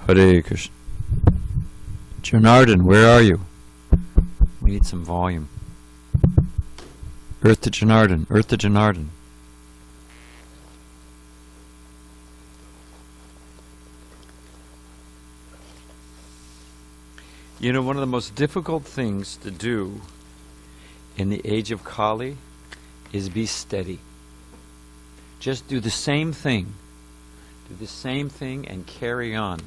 Hare Krishna. Janardhan, where are you? We need some volume. Earth to Janardhan, Earth to Janardhan. You know, one of the most difficult things to do in the age of Kali is be steady. Just do the same thing. Do the same thing and carry on.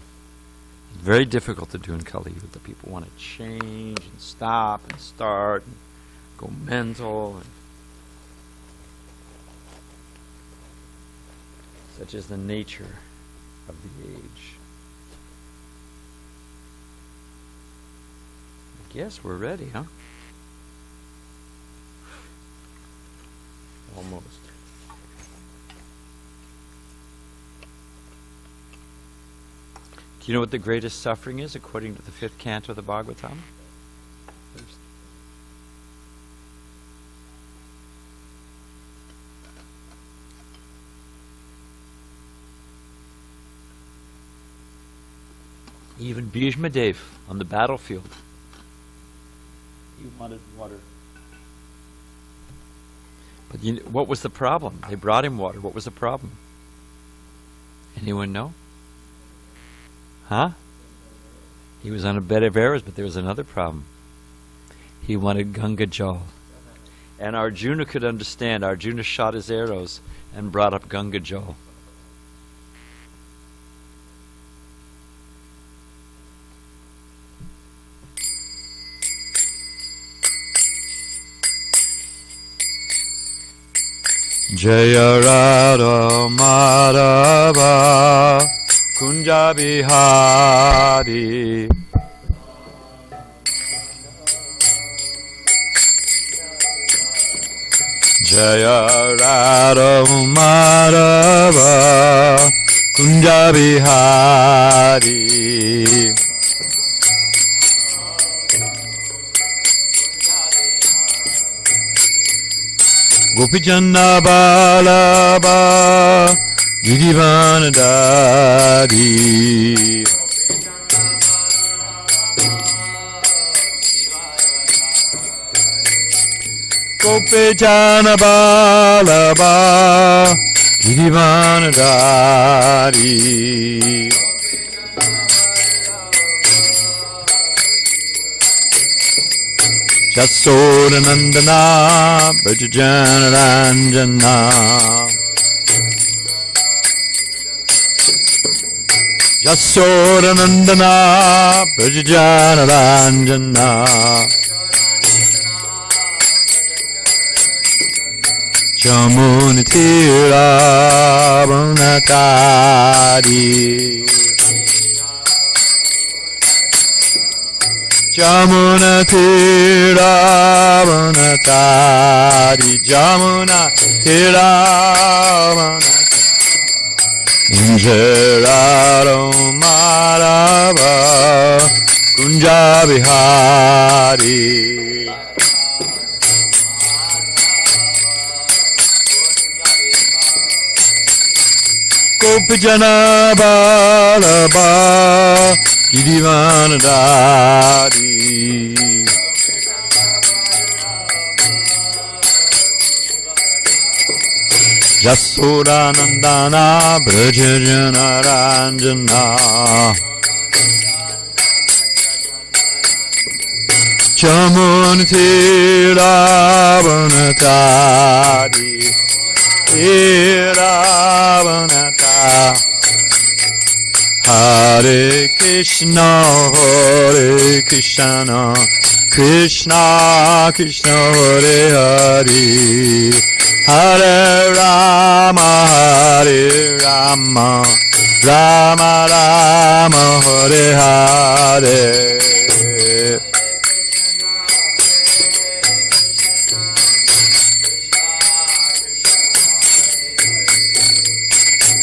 It's very difficult to do in Kali Yuga. The people want to change and stop and start and go mental. Such is the nature of the age. I guess we're ready, huh? Almost. Do you know what the greatest suffering is according to the 5th canto of the Bhagavatam? Even Bhishma Dev on the battlefield, he wanted water. But you know, what was the problem? They brought him water. What was the problem? Anyone know? Huh? He was on a bed of arrows, but there was another problem. He wanted Ganga Jal. And Arjuna could understand. Arjuna shot his arrows and brought up Ganga Jal. Jaya Radha Madhava Kunja Bihari Jaya Radha Madhava Kunja Bihari Gopijana Balaba Gidivanadari Gopijana Balaba Gidivanadari Jasoda Nandana Brajajana Ranjana Jasoda Nandana Brajajana Ranjana Jamuni Tira Vanatari Jamuna Tiravanatari Jamuna Tiravanatari Injararo Marava Kunja Bihari Gopijana Balaba Gidivanadari Jasoda Nandana Brajajana Ranjana Chamunati Ravanatari Ravanatari Hare Krishna, Krishna Krishna, Hare Hare, Hare Rama, Rama Rama, Hare Hare.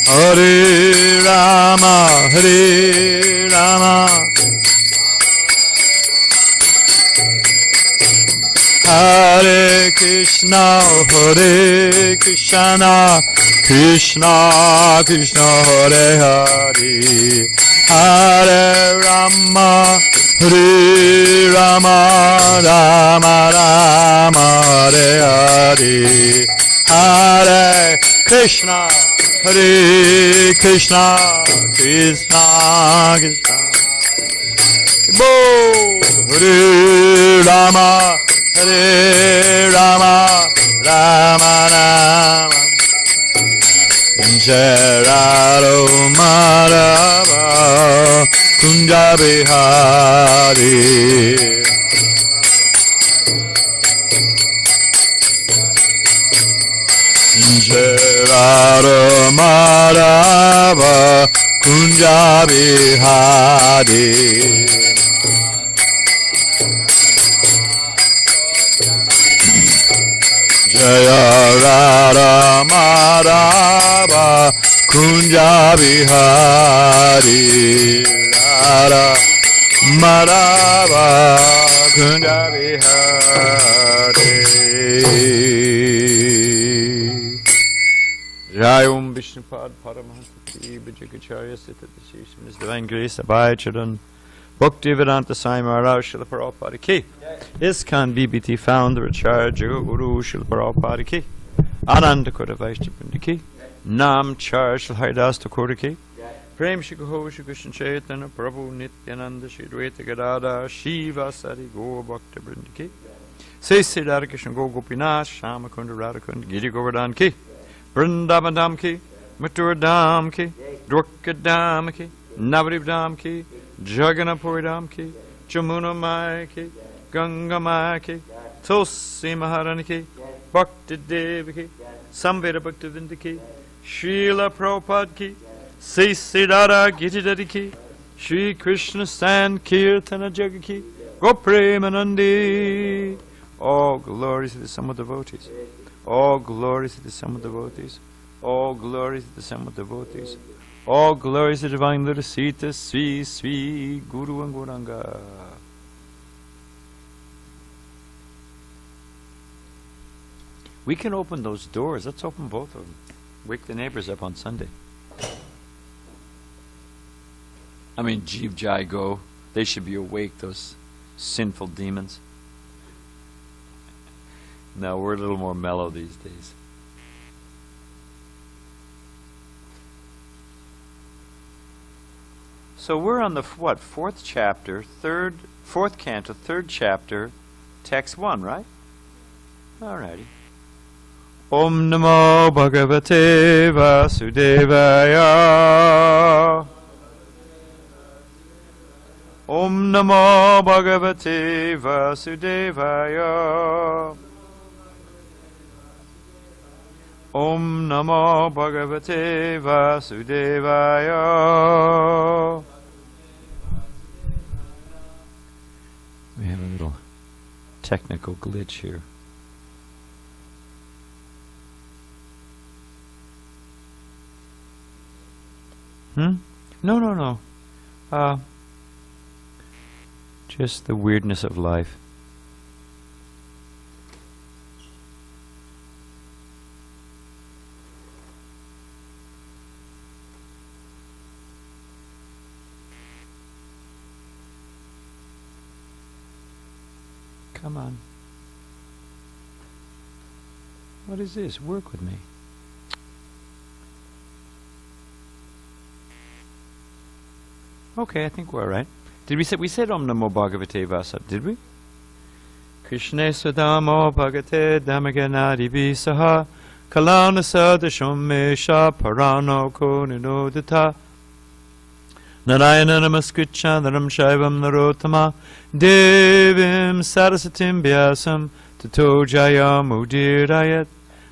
Hare Rama, Hare Rama, Hare Krishna, Krishna Krishna, Hare Hare, Hare Rama, Hare Rama, Rama Rama, Hare Hare, Hare Krishna, Hare Krishna, Krishna Krishna. Hare Rama, Hare Rama, Rama Rama. Shararo Madhava Kunja Bihari. Shararo Madhava Kunja Bihari. Jaya Radha Madhava Kunja Bihari. Radha Madhava Kunja Bihari. Jai Om Vishnupad Paramahansa Ki Vijayacharya Sita Deshisham His Divine Grace Abhay Charan Bhakti Vedanta Sai Maharaj Srila Prabhupada Ki. ISKCON BBT Founder Acharya Guru Srila Prabhupada Ki. Ananda Kota Vaishnava Ki. Nam Char Srila Haridas Thakur Ki. Prem Shri Gaho Shri Krishna Chaitanya Prabhu Nityananda Shri Dvaita Gadada Shiva Sari Gaur Bhakta Vrinda Ki. Say Sri Radha Krishna Go Gopinath Shama Kunda Radha Kunda Giri Govardhan Ki. Vrindavan Dham Ki. Mathura Dham Ki. Dwarka Dham Ki. Navadip Dham Ki. Jagannathpuri Dham Ki. Jamuna Mai Ki. Ganga Mai Ki. Tulsi Maharani Ki. Bhakti Devi Ki. Samveda Bhakti Vrinda Ki. Srila Prabhupada Ki. Sri Radha Gitidadi Ki. Shri Krishna Sankirtana Jaga Ki. Gopremanandi. All glories to the sum of devotees. All glories to the sum of devotees. All glories to the sum of devotees. All glories to divine Lord Sita, Sri Sri Guru and Gauranga. We can open those doors. Let's open both of them. Wake the neighbors up on Sunday. I mean, Jeev Jai Go. They should be awake, those sinful demons. No, we're a little more mellow these days. So we're on the fourth chapter, fourth canto, third chapter, text 1, right? Alrighty. Om Namo Bhagavate Vasudevaya. Om Namo Bhagavate Vasudevaya. Om Namo Bhagavate Vasudevaya. We have a little technical glitch here. No. Just the weirdness of life. Come on. What is this? Work with me. Okay, I think we're all right. Did we said Om Namo Bhagavate Vasa, did we? Krishna Sadamo Bhagate Damaganadi Visaha Kalana Sadasham Mesha Parano Koninodata Narayana Namaskritcha Naram Shaivam Narotama Devim Sarasatim Vyasam Tato Jayam Udirayat.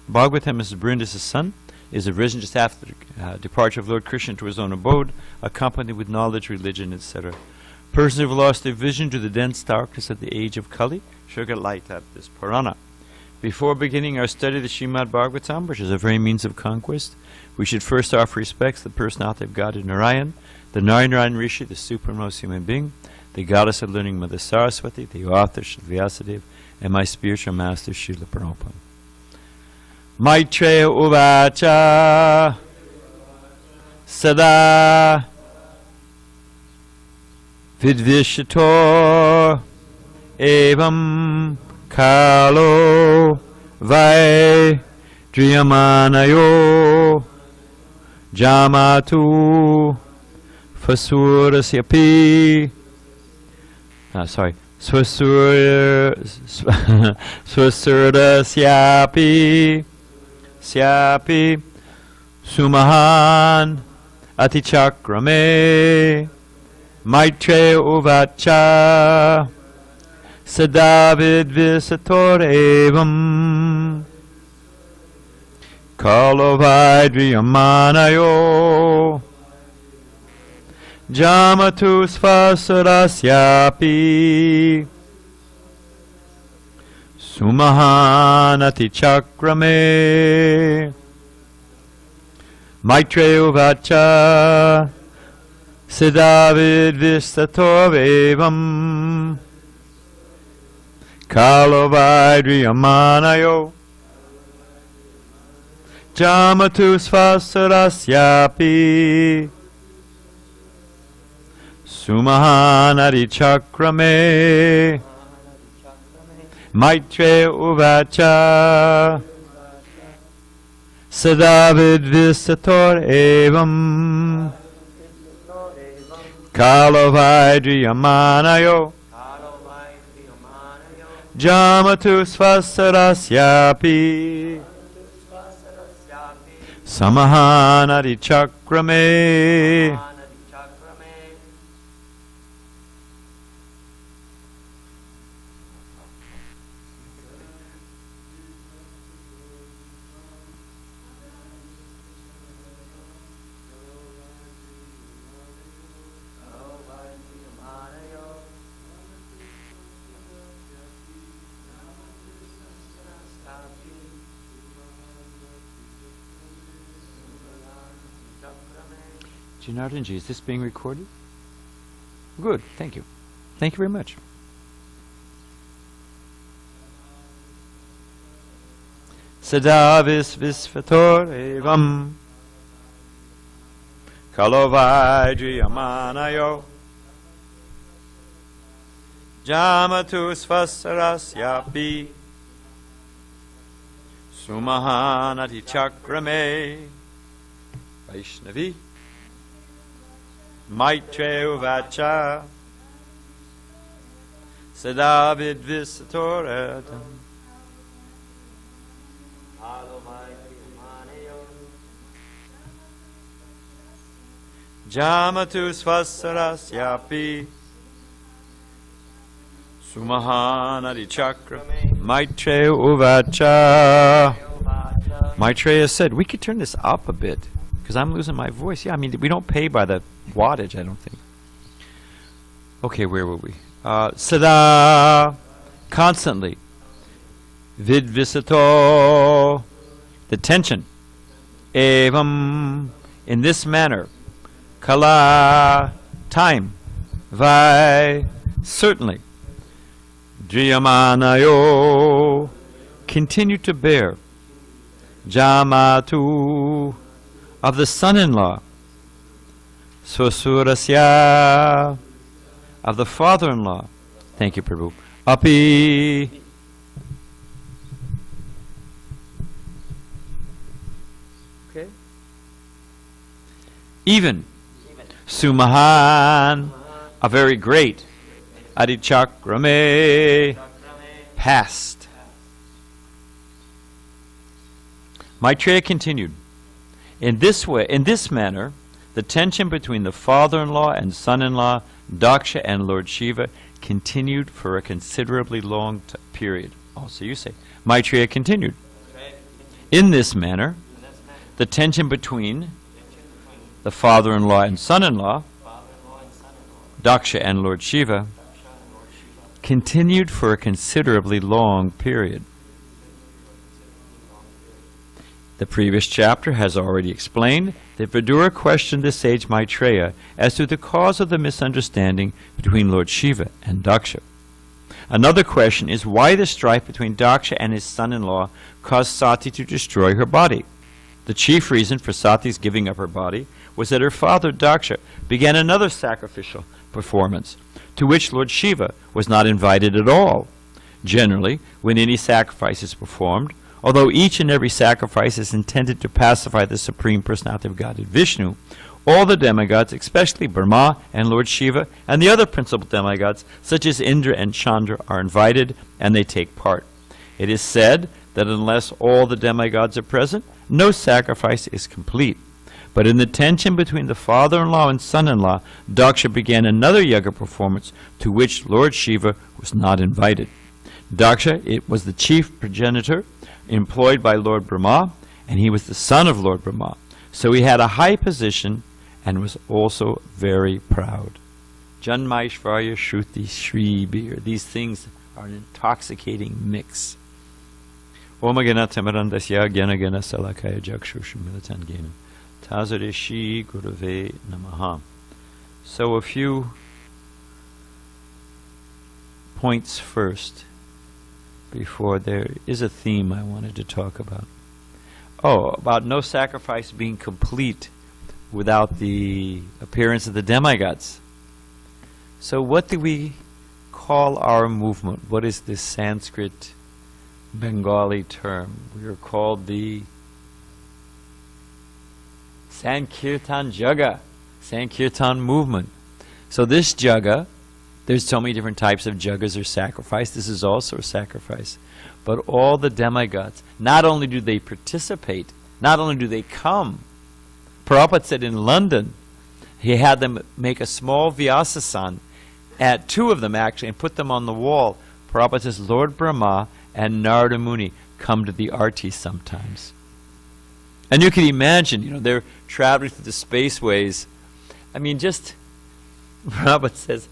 Bhagavatam is Brinda's son, is arisen just after the departure of Lord Krishna to his own abode, accompanied with knowledge, religion, etc. Persons who have lost their vision to the dense darkness of the age of Kali shall get light at this Purana. Before beginning our study of the srimadbhagavatam, which is a very means of conquest, we should first offer respects to the personality of God in Narayan, the Narayan Rishi, the supremmost human being, the goddess of learning Mother Saraswati, the author Srila Vyasadeva, and my spiritual master Srila Prabhupada. Maitreya Uvacha Sada Vidvishator evam kalo vai driyamanayo jamatu fasurasyapi swasurdasyapi syapi sumahan atichakrame maitre uvacha sadavid visator evam kalovaidriyamanayo jamatu svasarasyapi sumahanati chakrame maitre uvacha sidavid vistator evam kalovaidriyamanayo jamatu svasarasyapi sumahanati chakrame maitre uvacha sadavid visator evam kalovaidriyamanayo jamatu svasarasyapi samahanati chakrame Janardhanji, is this being recorded? Good, thank you. Thank you very much. Sadavis visvator evam kalovaidriyamanayo jamatu svasarasyapi sumahanati chakrame Vaishnavi maitre uvacha sadavid visator evam jamatu svasarasyapi sumahanati chakrame maitre uvacha. Maitreya said, we could turn this up a bit because I'm losing my voice. Yeah, I mean, we don't pay by the wattage, I don't think. Okay, where were we? Sada, constantly. Vidvisato, the tension. Evam, in this manner. Kala, time. Vai, certainly. Driyamanayo, continue to bear. Jamatu, of the son-in-law. Swasurasya, of the father-in-law. Thank you, Prabhu. Api, okay. Even. Sumahan, a very great. Adichakrame, past. Maitreya continued. In this way, in this manner, the tension between the father-in-law and son-in-law, Daksha and Lord Shiva, continued for a considerably long period. Also, you say. Maitreya continued. In this manner, the tension between the father-in-law and son-in-law, Daksha and Lord Shiva, continued for a considerably long period. The previous chapter has already explained that Vidura questioned the sage Maitreya as to the cause of the misunderstanding between Lord Shiva and Daksha. Another question is why the strife between Daksha and his son-in-law caused Sati to destroy her body. The chief reason for Sati's giving up her body was that her father Daksha began another sacrificial performance, to which Lord Shiva was not invited at all. Generally, when any sacrifice is performed, although each and every sacrifice is intended to pacify the Supreme Personality of Godhead Vishnu, all the demigods, especially Brahma and Lord Shiva, and the other principal demigods, such as Indra and Chandra, are invited and they take part. It is said that unless all the demigods are present, no sacrifice is complete. But in the tension between the father-in-law and son-in-law, Daksha began another yaga performance to which Lord Shiva was not invited. Daksha, it was the chief progenitor employed by Lord Brahma, and he was the son of Lord Brahma. So he had a high position and was also very proud. Janmaishvarya Shruti Shri Bir. These things are an intoxicating mix. Om Gana Tamarandasya Gyana Gana Salakaya Jakshusha Militan Gena. Tazareshi Gurave Namaha. So a few points first, before there is a theme I wanted to talk about. Oh, about no sacrifice being complete without the appearance of the demigods. So what do we call our movement? What is this Sanskrit Bengali term? We are called the Sankirtan Jaga, Sankirtan movement. So this Jaga, there's so many different types of jagas or sacrifice. This is also a sacrifice. But all the demigods, not only do they participate, not only do they come. Prabhupada said in London, he had them make a small Vyasasan, at two of them actually, and put them on the wall. Prabhupada says, Lord Brahma and Narada Muni come to the arti sometimes. And you can imagine, they're traveling through the spaceways. I mean, just, Prabhupada says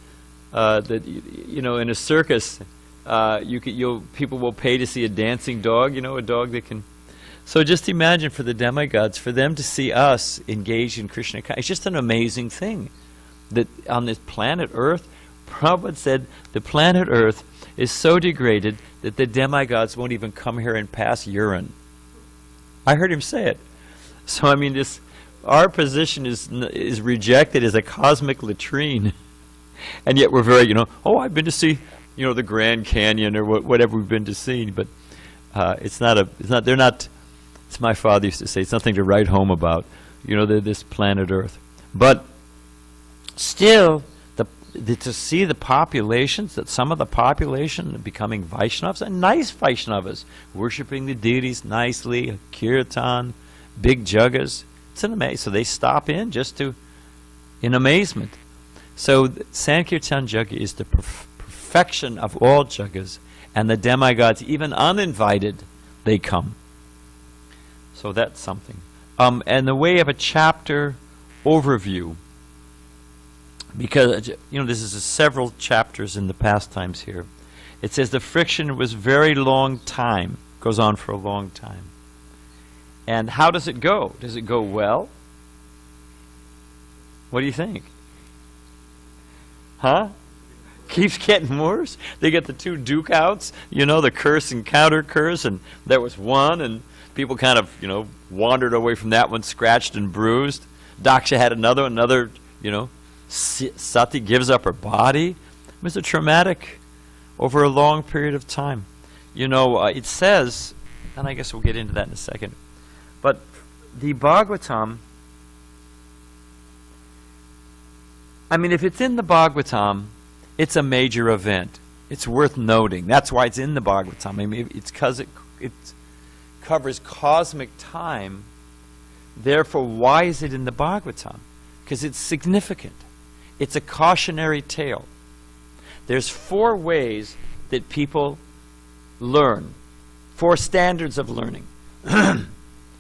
that, in a circus, people will pay to see a dancing dog, a dog that can. So just imagine for the demigods, for them to see us engaged in Krishna, it's just an amazing thing. That on this planet Earth, Prabhupada said the planet Earth is so degraded that the demigods won't even come here and pass urine. I heard him say it. So I mean, our position is rejected as a cosmic latrine, and yet we're very, I've been to see, the Grand Canyon or whatever we've been to see, but they're not. As my father used to say, it's nothing to write home about. They're this planet Earth, but still, to see the populations, that some of the population are becoming Vaishnavas, and nice Vaishnavas, worshipping the deities nicely, kirtan, big jagas. It's an amazing. So they stop in in amazement. So Sankirtan Jaga is the perfection of all jagas, and the demigods, even uninvited, they come. So that's something. And the way of a chapter overview, because this is several chapters in the pastimes here. It says the friction was very long time, goes on for a long time. And how does it go? Does it go well? What do you think? Huh? Keeps getting worse. They get the two duke outs, the curse and counter curse, and there was one, and people kind of, wandered away from that one, scratched and bruised. Daksha had another, Sati gives up her body. It was a traumatic over a long period of time. It says, and I guess we'll get into that in a second, but the Bhagavatam, I mean, if it's in the Bhagavatam, it's a major event. It's worth noting. That's why it's in the Bhagavatam. I mean, it's because it covers cosmic time. Therefore, why is it in the Bhagavatam? Because it's significant. It's a cautionary tale. There's 4 ways that people learn, 4 standards of learning.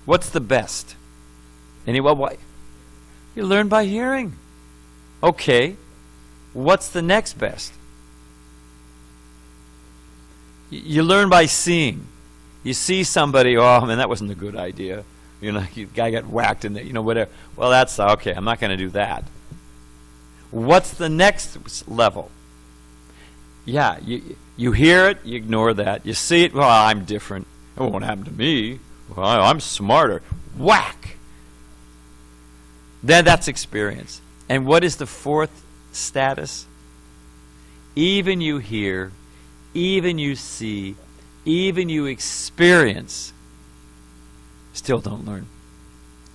What's the best? Why? You learn by hearing. Okay. What's the next best? You learn by seeing. You see somebody, oh man, that wasn't a good idea. Guy got whacked in there, whatever. Well, that's okay. I'm not going to do that. What's the next level? Yeah, you hear it, you ignore that. You see it, well, I'm different. It won't happen to me. Well, I'm smarter. Whack! Then that's experience. And what is the fourth status? Even you hear, even you see, even you experience, still don't learn.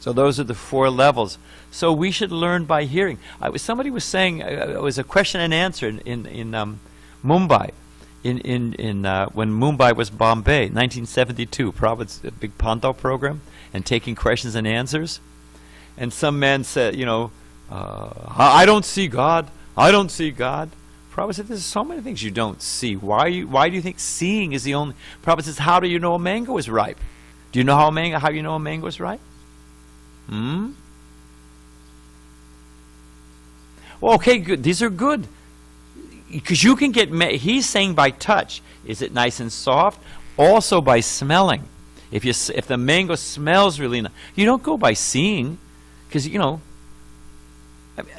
So those are the 4 levels. So we should learn by hearing. Somebody was saying, it was a question and answer in Mumbai, when Mumbai was Bombay, 1972. Prabhupada's a big Panto program, and taking questions and answers. And some man said, I don't see God. I don't see God. Prabhupada said, there's so many things you don't see. Why do you think seeing is the only... Prabhupada says, how do you know a mango is ripe? Do you know how you know a mango is ripe? Well, okay, good. These are good. Because you can get... He's saying by touch. Is it nice and soft? Also by smelling. If the mango smells really nice. You don't go by seeing. Because,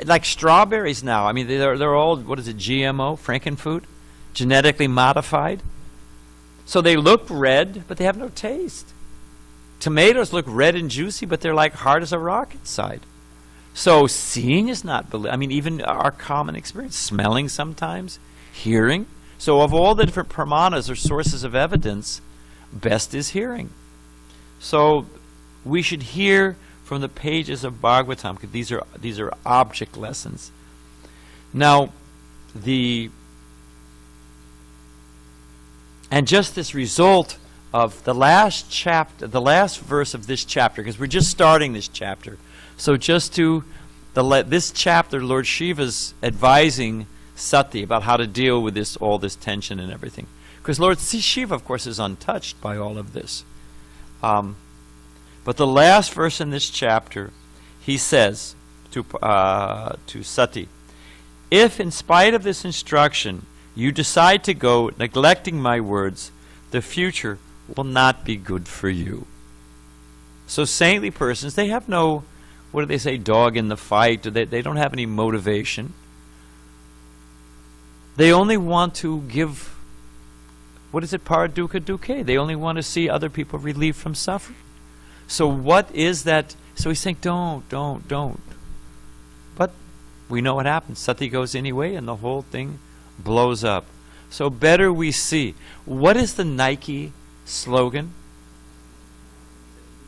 like strawberries now. I mean, they're all, what is it, GMO, Frankenfood? Genetically modified. So they look red, but they have no taste. Tomatoes look red and juicy, but they're like hard as a rock inside. So seeing is not, even our common experience. Smelling sometimes, hearing. So of all the different pramanas or sources of evidence, best is hearing. So we should hear from the pages of Bhagavatam, because these are object lessons. Now, and just this result of the last chapter, the last verse of this chapter, because we're just starting this chapter. So just this chapter, Lord Shiva's advising Sati about how to deal with all this tension and everything. Because Lord Shiva, of course, is untouched by all of this. But the last verse in this chapter, he says to Sati, if in spite of this instruction you decide to go neglecting my words, the future will not be good for you. So saintly persons, they have no, what do they say, dog in the fight. They don't have any motivation. They only want to give, what is it, paradukkha dukkha? They only want to see other people relieved from suffering. So what is that? So he's saying, don't. But we know what happens. Sati goes anyway, and the whole thing blows up. So better we see. What is the Nike slogan?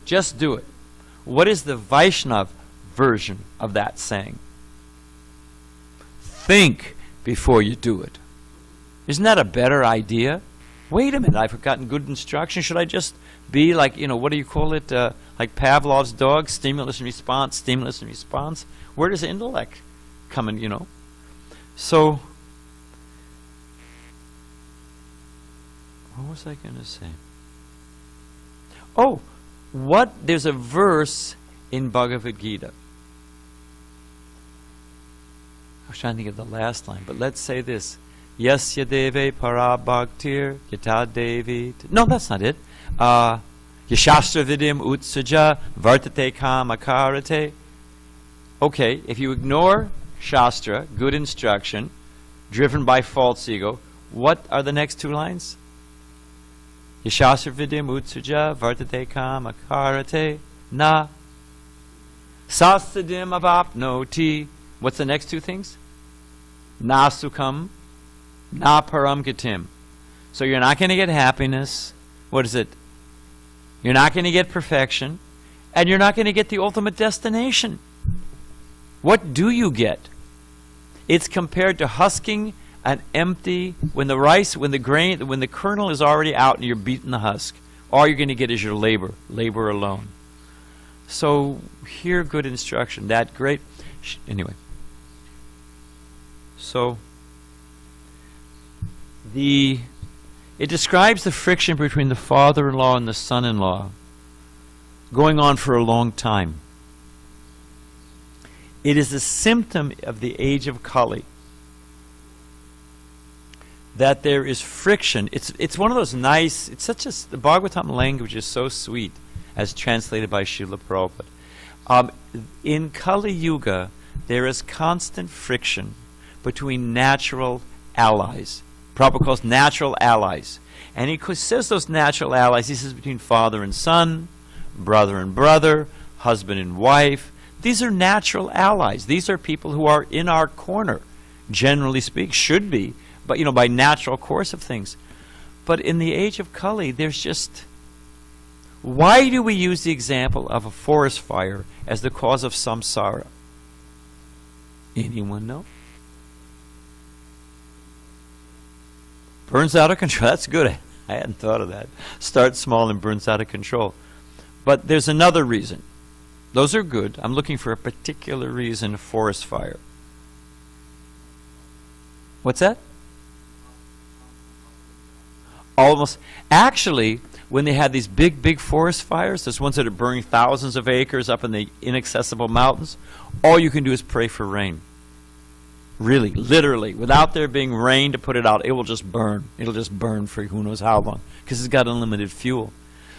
Just do it. What is the Vaishnav version of that saying? Think before you do it. Isn't that a better idea? Wait a minute, I've gotten good instruction. Should I just be like, what do you call it? Like Pavlov's dog, stimulus and response, stimulus and response. Where does intellect come in, So, what was I going to say? Oh, there's a verse in Bhagavad Gita. I was trying to think of the last line, but let's say this. Yasya deve para bhaktir yata devi. No, that's not it. Yashastra vidim utsaja vartate kamakarate. Okay, if you ignore Shastra, good instruction, driven by false ego, what are the next 2 lines? Yashastra vidim utsaja vartate kamakarate na sasadim avapnoti. What's the next 2 things? Na sukham, na param gatim. So you're not going to get happiness. What is it? You're not going to get perfection. And you're not going to get the ultimate destination. What do you get? It's compared to husking an empty, when the kernel is already out and you're beating the husk. All you're going to get is your labor alone. So hear good instruction. That great. Anyway. So it describes the friction between the father-in-law and the son-in-law going on for a long time. It is a symptom of the age of Kali that there is friction. It's one of those nice, the Bhagavatam language is so sweet as translated by Srila Prabhupada. In Kali Yuga, there is constant friction between natural allies. Prabhupada calls natural allies. And he says those natural allies, he says between father and son, brother and brother, husband and wife. These are natural allies. These are people who are in our corner, generally speaking, should be, but by natural course of things. But in the age of Kali, there's just... Why do we use the example of a forest fire as the cause of samsara? Anyone know? Burns out of control. That's good. I hadn't thought of that. Starts small and burns out of control. But there's another reason. Those are good. I'm looking for a particular reason, forest fire. What's that? Almost. Actually, when they had these big forest fires, those ones that are burning thousands of acres up in the inaccessible mountains, all you can do is pray for rain. Really, literally, without there being rain to put it out, it will just burn. It'll just burn for who knows how long, because it's got unlimited fuel.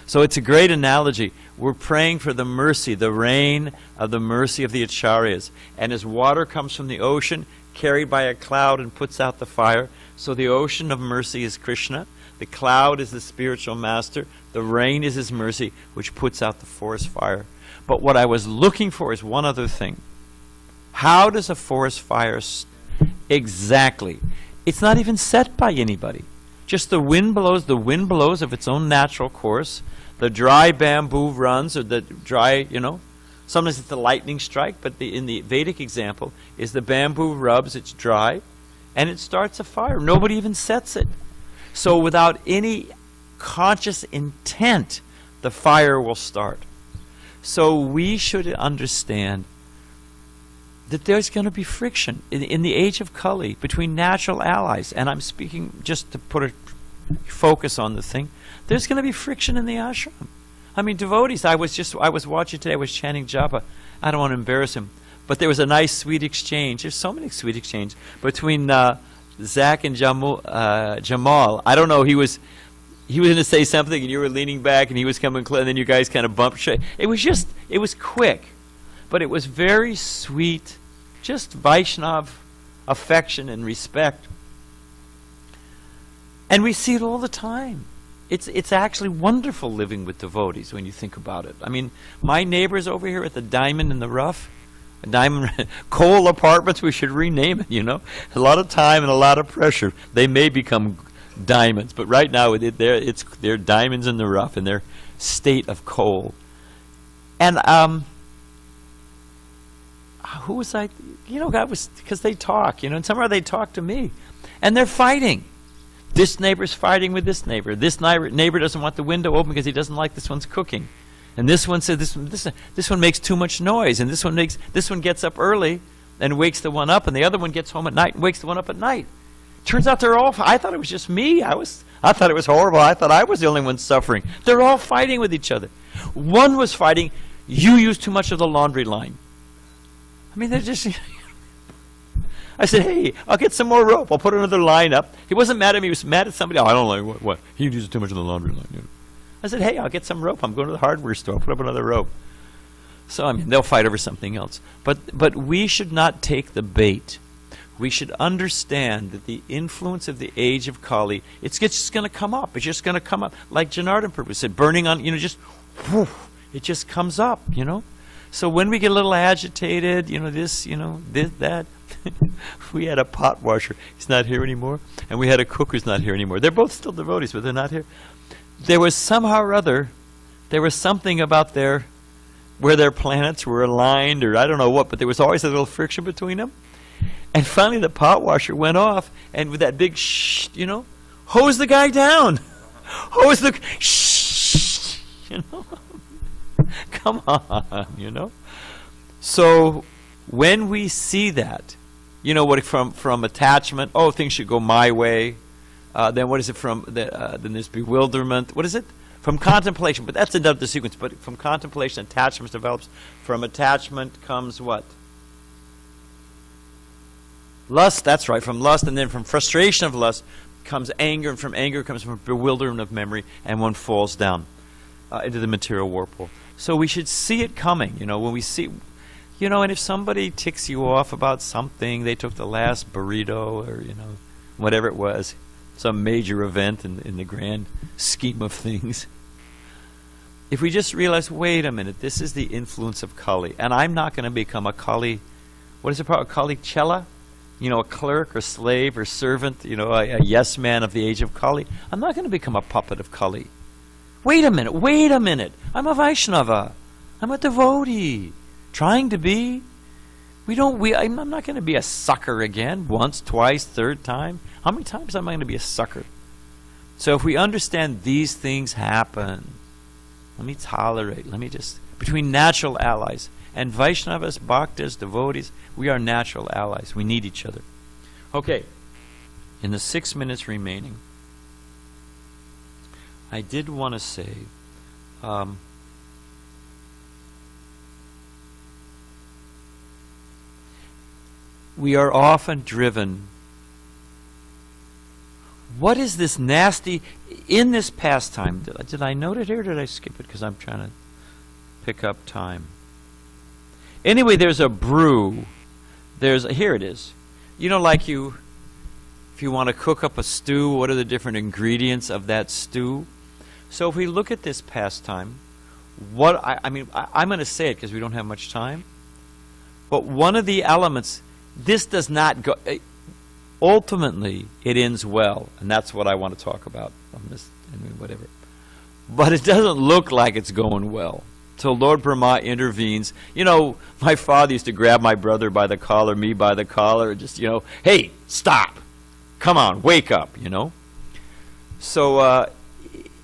So it's a great analogy. We're praying for the mercy, the rain of the mercy of the acharyas. And as water comes from the ocean, carried by a cloud and puts out the fire, so the ocean of mercy is Krishna, the cloud is the spiritual master, the rain is his mercy, which puts out the forest fire. But what I was looking for is one other thing. How does a forest fire exactly? It's not even set by anybody. Just the wind blows of its own natural course. The dry bamboo runs, or the dry, sometimes it's the lightning strike, but in the Vedic example is the bamboo rubs, it's dry, and it starts a fire. Nobody even sets it. So without any conscious intent, the fire will start. So we should understand that there's going to be friction in the age of Kali between natural allies. And I'm speaking just to put a focus on the thing. There's going to be friction in the ashram. I mean, devotees, I was watching today, I was chanting japa. I don't want to embarrass him. But there was a nice, sweet exchange. There's so many sweet exchanges between Zach and Jamal. I don't know, he was going to say something and you were leaning back and he was coming close and then you guys kind of bumped. It was quick. But it was very sweet, just Vaishnav affection and respect. And we see it all the time. It's actually wonderful living with devotees when you think about it. I mean, my neighbors over here at the Diamond in the Rough, Diamond Coal Apartments, we should rename it, A lot of time and a lot of pressure. They may become diamonds, but right now they're diamonds in the rough in their state of coal. And who was I? God was, because they talk, and somehow they talk to me. And they're fighting. This neighbor's fighting with this neighbor. This neighbor doesn't want the window open because he doesn't like this one's cooking. And this one said this one makes too much noise. And this one gets up early and wakes the one up, and the other one gets home at night and wakes the one up at night. Turns out they're all, I thought it was just me. I thought it was horrible. I thought I was the only one suffering. They're all fighting with each other. One was fighting, you use too much of the laundry line. I mean, they're just... I said, hey, I'll get some more rope. I'll put another line up. He wasn't mad at me. He was mad at somebody. Oh, I don't like what? He uses too much of the laundry line. I said, hey, I'll get some rope. I'm going to the hardware store. I'll put up another rope. So, I mean, they'll fight over something else. But we should not take the bait. We should understand that the influence of the age of Kali, it's just going to come up. It's just going to come up. Like Janardhan Prabhu said, burning on, just, whoosh, it just comes up, So when we get a little agitated, this, that. We had a pot washer. He's not here anymore. And we had a cook who's not here anymore. They're both still devotees, but they're not here. There was somehow or other, there was something about where their planets were aligned, or I don't know what, but there was always a little friction between them. And finally the pot washer went off, and with that big shh, hose the guy down. Hose the shh, Come on, So when we see that, what from attachment, things should go my way. Then what is it from? Then there's bewilderment. What is it? From contemplation, but that's another sequence. But from contemplation, attachment develops. From attachment comes what? Lust. That's right. From lust, and then from frustration of lust comes anger, and from anger comes from bewilderment of memory, and one falls down into the material whirlpool. So we should see it coming. When we see. And if somebody ticks you off about something, they took the last burrito or, whatever it was, some major event in the grand scheme of things. if we just realize, wait a minute, this is the influence of Kali, and I'm not going to become a Kali, what is it called, a Kali Chela? You know, a clerk or slave or servant, you know, a yes man of the age of Kali. I'm not going to become a puppet of Kali. Wait a minute. I'm a Vaishnava. I'm a devotee. Trying to be. I'm not going to be a sucker again, once, twice, third time. How many times am I going to be a sucker? So if we understand these things happen, let me tolerate, between natural allies, and Vaishnavas, Bhaktas, devotees, we are natural allies. We need each other. Okay, in the 6 minutes remaining, I did want to say, we are often driven. What is this nasty, in this pastime, did I note it here or did I skip it? Because I'm trying to pick up time. Anyway, there's a brew. Here it is. You know, like if you want to cook up a stew, what are the different ingredients of that stew? So if we look at this pastime, I'm going to say it because we don't have much time, but one of the elements, this does not go, ultimately it ends well, and that's what I want to talk about on this, whatever. But it doesn't look like it's going well. So Lord Brahma intervenes. You know, my father used to grab my brother by the collar, me by the collar, and just, hey, stop. Come on, wake up, So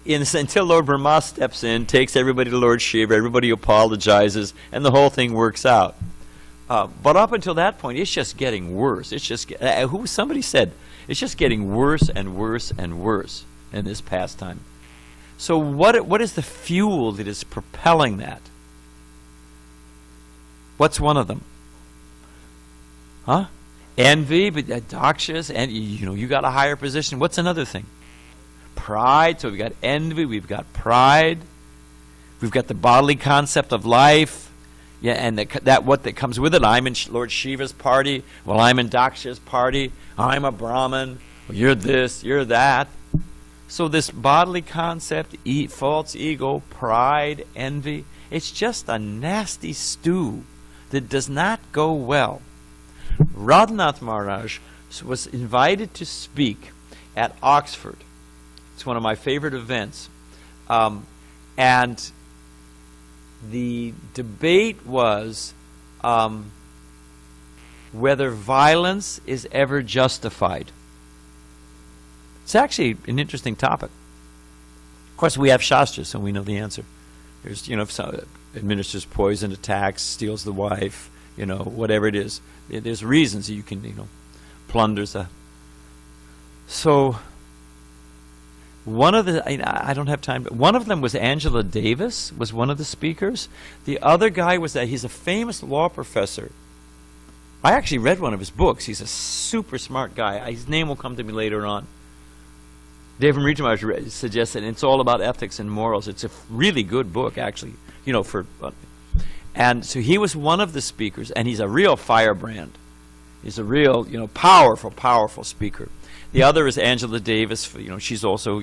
until Lord Brahma steps in, takes everybody to Lord Shiva, everybody apologizes, and the whole thing works out. But up until that point, it's just getting worse. Somebody said, it's just getting worse and worse and worse in this pastime. So what is the fuel that is propelling that? What's one of them? Huh? Envy, but dakshas, and you got a higher position. What's another thing? Pride. So we've got envy, we've got pride, we've got the bodily concept of life. Yeah, and that comes with it. I'm in Lord Shiva's party. Well, I'm in Daksha's party. I'm a Brahmin. Well, you're this, you're that. So this bodily concept, false ego, pride, envy, it's just a nasty stew that does not go well. Radhanath Maharaj was invited to speak at Oxford. It's one of my favorite events. And the debate was whether violence is ever justified. It's actually an interesting topic. Of course, we have shastras, so we know the answer. There's, if someone administers poison, attacks, steals the wife, whatever it is. There's reasons you can, plunders the. So, one of the, I don't have time, but one of them was Angela Davis, was one of the speakers. The other guy was he's a famous law professor. I actually read one of his books. He's a super smart guy. His name will come to me later on. David Rijimaj suggested it's all about ethics and morals. It's a really good book, actually, and so he was one of the speakers, and he's a real firebrand. He's a real, powerful speaker. The other is Angela Davis. She's also,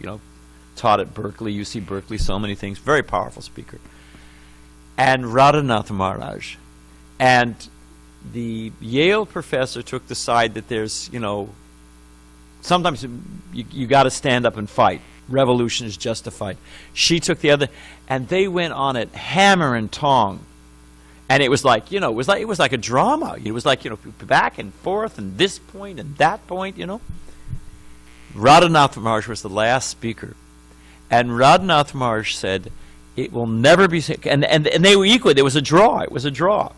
taught at Berkeley, UC Berkeley, so many things. Very powerful speaker. And Radhanath Maharaj. And the Yale professor took the side that there's, sometimes you got to stand up and fight. Revolution is justified. She took the other, and they went on it hammer and tong. And it was like, it was like a drama. It was like, back and forth, and this point and that point, Radhanath Maharaj was the last speaker. And Radhanath Maharaj said, it will never be, and they were equal. There was a draw. It was a draw.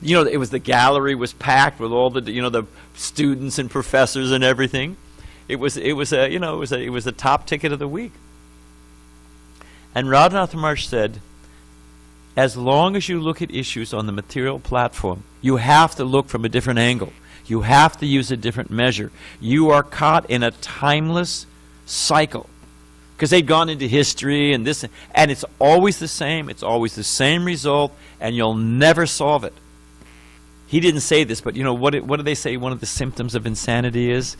It was, the gallery was packed with all the, the students and professors and everything. It was a top ticket of the week. And Radhanath Maharaj said, as long as you look at issues on the material platform, you have to look from a different angle. You have to use a different measure. You are caught in a timeless cycle. Because they've gone into history and this, and it's always the same. It's always the same result, and you'll never solve it. He didn't say this, but what do they say one of the symptoms of insanity is?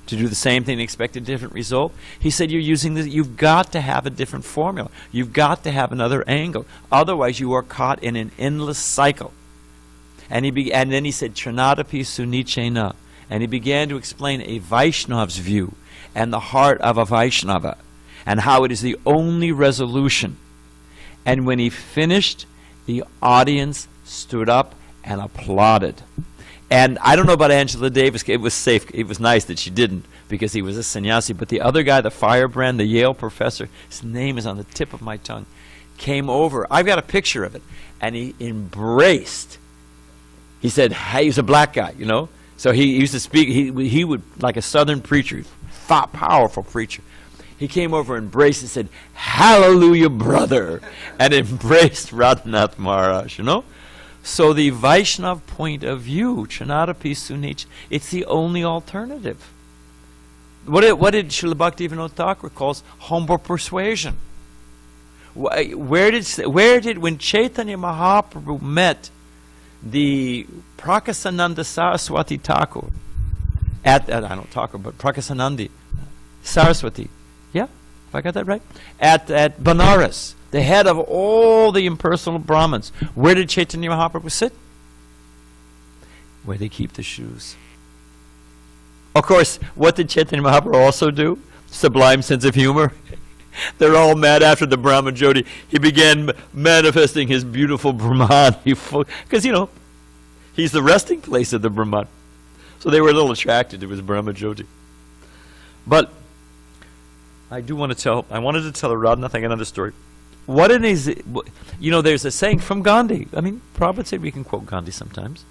to do the same thing and expect a different result? He said you've got to have a different formula. You've got to have another angle. Otherwise you are caught in an endless cycle. And then he said, Trinadapi Sunichena. And he began to explain a Vaishnav's view and the heart of a Vaishnava and how it is the only resolution. And when he finished, the audience stood up and applauded. And I don't know about Angela Davis. It was safe. It was nice that she didn't, because he was a sannyasi. But the other guy, the firebrand, the Yale professor, his name is on the tip of my tongue, came over. I've got a picture of it. And he embraced. He said, hey, he's a black guy, you know. So he used to speak. He would, like a southern preacher, powerful preacher. He came over and embraced and said, hallelujah, brother, and embraced Radhanath Maharaj, you know. So the Vaishnav point of view, Trinadapi Sunich, it's the only alternative. What did Srila Bhaktivinoda Thakur calls humble persuasion? Where did when Chaitanya Mahaprabhu met the Prakasananda Saraswati Thakur at I don't talk about Prakasanandi Saraswati, yeah, if I got that right, at Banaras, the head of all the impersonal Brahmins. Where did Chaitanya Mahaprabhu sit? Where they keep the shoes. Of course, what did Chaitanya Mahaprabhu also do? Sublime sense of humor. They're all mad after the Brahma Jyoti. He began manifesting his beautiful Brahman. Because, you know, he's the resting place of the Brahman. So they were a little attracted to his Brahma Jyoti. But I wanted to tell a Radhanath another story. You know, there's a saying from Gandhi. I mean, Prabhupada said we can quote Gandhi sometimes.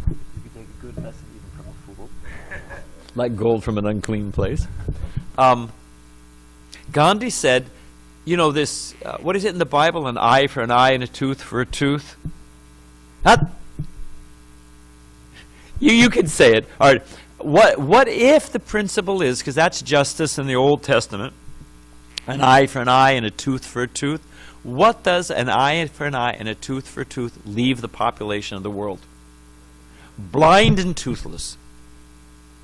You can take a good lesson even from a fool. Like gold from an unclean place. Gandhi said, you know, this, what is it in the Bible? An eye for an eye and a tooth for a tooth? You can say it. All right. What if the principle is, because that's justice in the Old Testament, an eye for an eye and a tooth for a tooth. What does an eye for an eye and a tooth for a tooth leave the population of the world? Blind and toothless.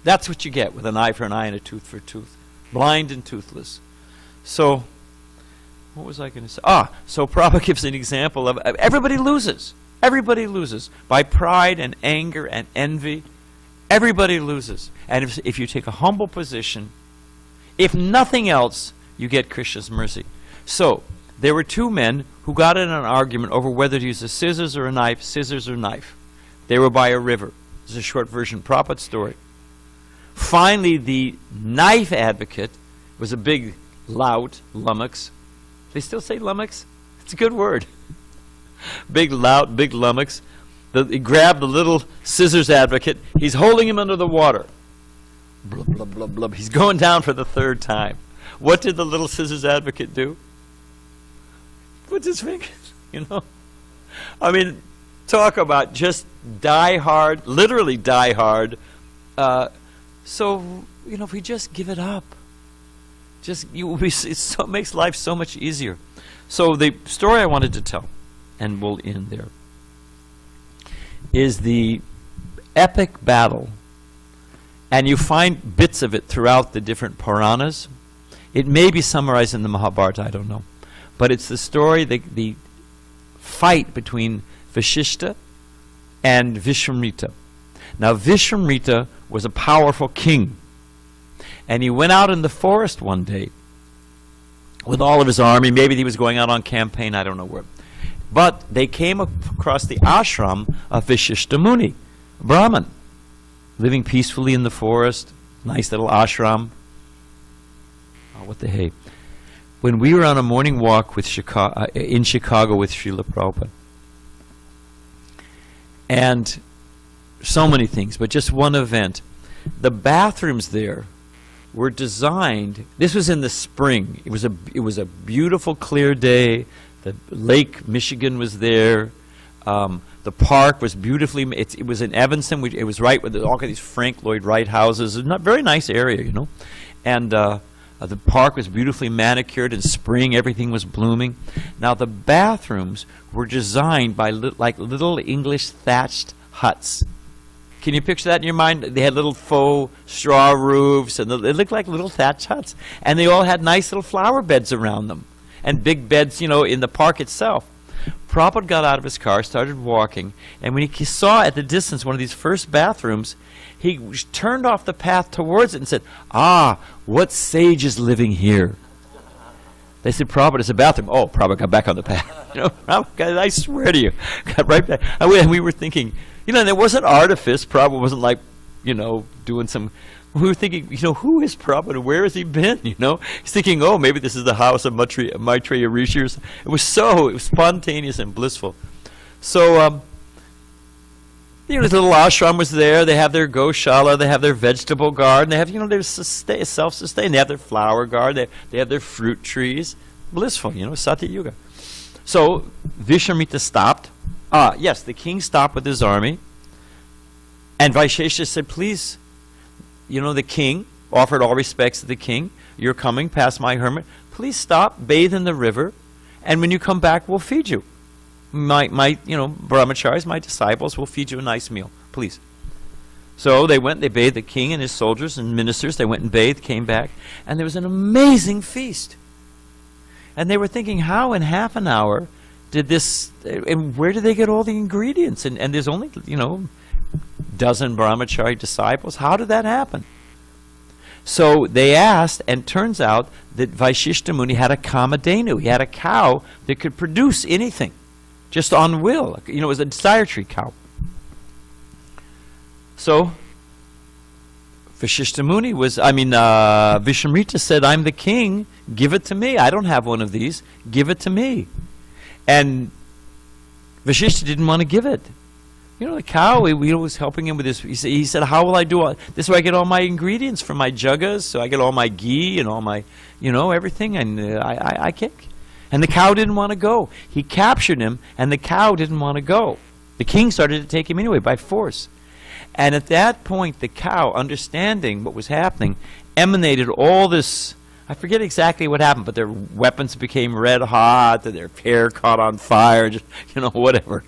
That's what you get with an eye for an eye and a tooth for a tooth. Blind and toothless. So, what was I going to say? So Prabhupada gives an example of everybody loses. Everybody loses. By pride and anger and envy, everybody loses. And if you take a humble position, if nothing else, you get Krishna's mercy. So, there were two men who got in an argument over whether to use a scissors or a knife. They were by a river. This is a short version, Prabhupada's story. Finally, the knife advocate was a big lout, lummox. They still say lummox? It's a good word. Big lout, big lummox. He grabbed the little scissors advocate. He's holding him under the water. Blub, blub, blub, blub. He's going down for the third time. What did the little scissors advocate do? Puts his fingers, you know. I mean, talk about just die hard, literally die hard. So, you know, if we just give it up, it makes life so much easier. So the story I wanted to tell, and we'll end there, is the epic battle. And you find bits of it throughout the different Puranas. It may be summarized in the Mahabharata, I don't know. But it's the story, the fight between Vashishta and Vishwamrita. Now, Vishwamrita was a powerful king. And he went out in the forest one day with all of his army. Maybe he was going out on campaign, I don't know where. But they came across the ashram of Vishishta Muni, a Brahmin, living peacefully in the forest. Nice little ashram. Oh, what the hey. When we were on a morning walk in Chicago with Srila Prabhupada, and so many things, but just one event, the bathrooms there were designed. This was in the spring. It was a beautiful, clear day. The Lake Michigan was there. The park was beautifully. It was in Evanston. It was right with all of these Frank Lloyd Wright houses. It's a very nice area, you know, and. The park was beautifully manicured. In spring, everything was blooming. Now, the bathrooms were designed by like little English thatched huts. Can you picture that in your mind? They had little faux straw roofs, and they looked like little thatched huts. And they all had nice little flower beds around them, and big beds, in the park itself. Prabhupada got out of his car, started walking, and when he saw at the distance one of these first bathrooms, he turned off the path towards it and said, what sage is living here? They said, Prabhupada, it's a bathroom. Oh, Prabhupada got back on the path. Prabhupada, I swear to you, got right back. And we were thinking, there wasn't artifice. Prabhupada wasn't like, doing some. We were thinking, who is Prabhupada? Where has he been? He's thinking, oh, maybe this is the house of Maitreya Rishi. It was spontaneous and blissful. So, this little ashram was there. They have their goshala. They have their vegetable garden. They have, their self-sustained. They have their flower garden. They have their fruit trees. Blissful, Satya Yuga. So, Vishwamitra stopped. Yes, the king stopped with his army. And Vaisheshta said, please, the king offered all respects to the king. You're coming past my hermit. Please stop, bathe in the river, and when you come back, we'll feed you. My brahmacharis, my disciples, will feed you a nice meal, please. So they went, they bathed the king and his soldiers and ministers. They went and bathed, came back, and there was an amazing feast. And they were thinking, how in half an hour did this, and where did they get all the ingredients? And there's only, dozen brahmachari disciples. How did that happen? So they asked, and turns out that Vaishishta Muni had a kamadhenu. He had a cow that could produce anything, just on will. It was a desire tree cow. So Vishishta Muni Vishwamitra said, I'm the king, give it to me. I don't have one of these, give it to me. And Vashishta didn't want to give it. The cow, he was helping him with this. He said, how will I do all this? Is where I get all my ingredients for my juggas, so I get all my ghee and all my, everything, and I can't. And the cow didn't want to go. He captured him, and the cow didn't want to go. The king started to take him anyway by force. And at that point, the cow, understanding what was happening, emanated all this. I forget exactly what happened, but their weapons became red hot, and their hair caught on fire, just, whatever,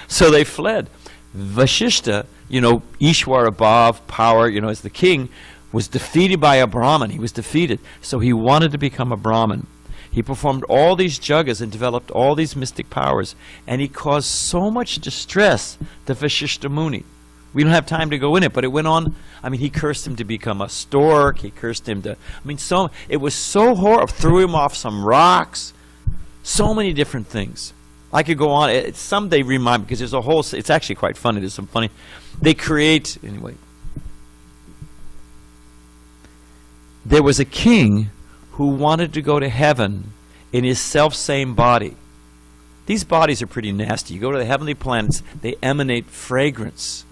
So they fled. Vashishta, Ishwar above, power, as the king, was defeated by a Brahmin. He was defeated. So he wanted to become a Brahmin. He performed all these juggas and developed all these mystic powers, and he caused so much distress to Vashishta Muni. We don't have time to go in it, but it went on. He cursed him to become a stork. He cursed him to, it was so horrible. Threw him off some rocks. So many different things. I could go on. Someday remind me, because there's a whole, it's actually quite funny. There's some funny, they create, anyway. There was a king who wanted to go to heaven in his self-same body. These bodies are pretty nasty. You go to the heavenly planets, they emanate fragrance.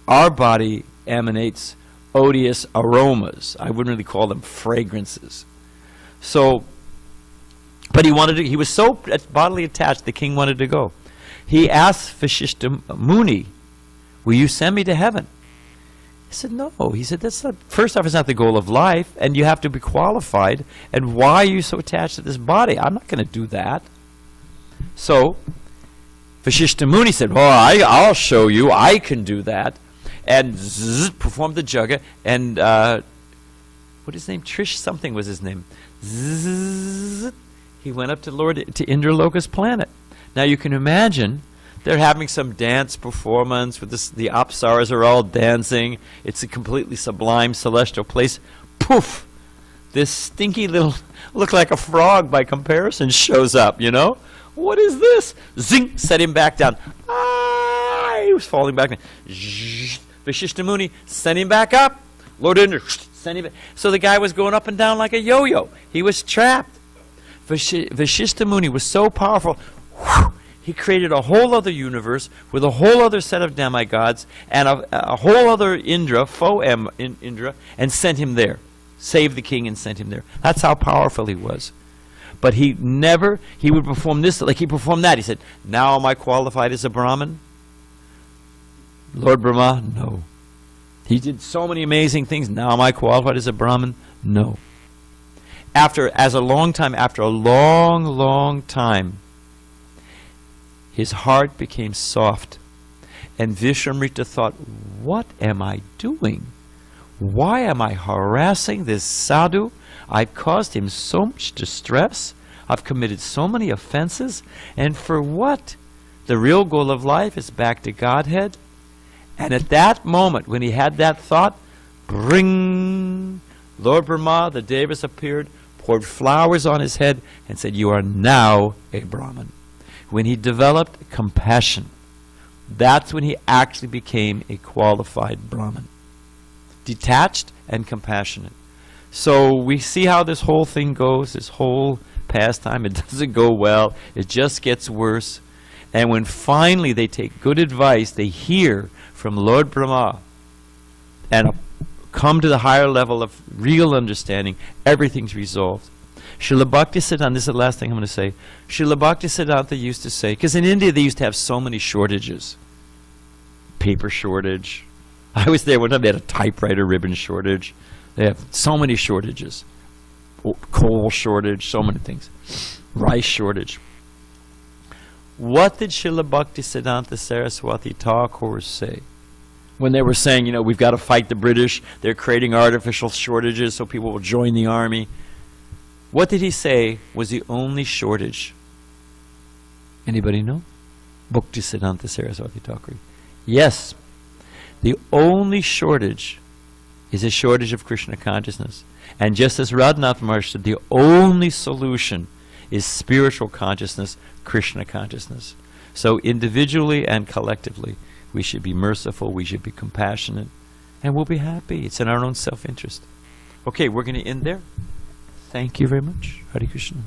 Our body emanates odious aromas. I wouldn't really call them fragrances. So, but he was so bodily attached, the king wanted to go. He asked Vashishta Muni, will you send me to heaven? He said, no. He said, first off, it's not the goal of life, and you have to be qualified, and why are you so attached to this body? I'm not going to do that. So, Vashishta Muni said, I'll show you, I can do that. And performed the jugga, and what his name? Trish something was his name. He went up to Indraloka's planet. Now you can imagine they're having some dance performance with this. The apsaras are all dancing. It's a completely sublime celestial place. Poof! This stinky little, look like a frog by comparison, shows up. What is this? Zing! Set him back down. He was falling back down. Vashishta Muni sent him back up. Lord Indra sent him back. So the guy was going up and down like a yo-yo. He was trapped. Vashishta Muni was so powerful. He created a whole other universe with a whole other set of demigods and a whole other Indra, faux Indra, and sent him there. Saved the king and sent him there. That's how powerful he was. But he would perform this, like he performed that. He said, now am I qualified as a Brahmin? Lord Brahma, no. He did so many amazing things. Now am I qualified as a Brahmin? No. After a long, long time, his heart became soft. And Vishwamrita thought, what am I doing? Why am I harassing this sadhu? I've caused him so much distress. I've committed so many offenses. And for what? The real goal of life is back to Godhead. And at that moment, when he had that thought, bring, Lord Brahma, the Devas appeared, poured flowers on his head, and said, you are now a Brahmin. When he developed compassion, that's when he actually became a qualified Brahmin. Detached and compassionate. So we see how this whole thing goes, this whole pastime. It doesn't go well. It just gets worse. And when finally they take good advice, they hear from Lord Brahma and come to the higher level of real understanding, everything's resolved. Srila Bhaktisiddhanta, this is the last thing I'm going to say. Srila Bhaktisiddhanta used to say, because in India they used to have so many shortages. Paper shortage. I was there one time, they had a typewriter ribbon shortage. They have so many shortages. Coal shortage, so many things. Rice shortage. What did Srila Bhaktisiddhanta Saraswati Thakur say? When they were saying, you know, we've got to fight the British, they're creating artificial shortages so people will join the army. What did he say was the only shortage? Anybody know? Bhaktisiddhanta Saraswati Thakur. Yes, the only shortage is a shortage of Krishna consciousness. And just as Radhanath Maharaj said, the only solution is spiritual consciousness, Krishna consciousness. So individually and collectively, we should be merciful, we should be compassionate, and we'll be happy. It's in our own self-interest. Okay, we're going to end there. Thank you very much. Hare Krishna.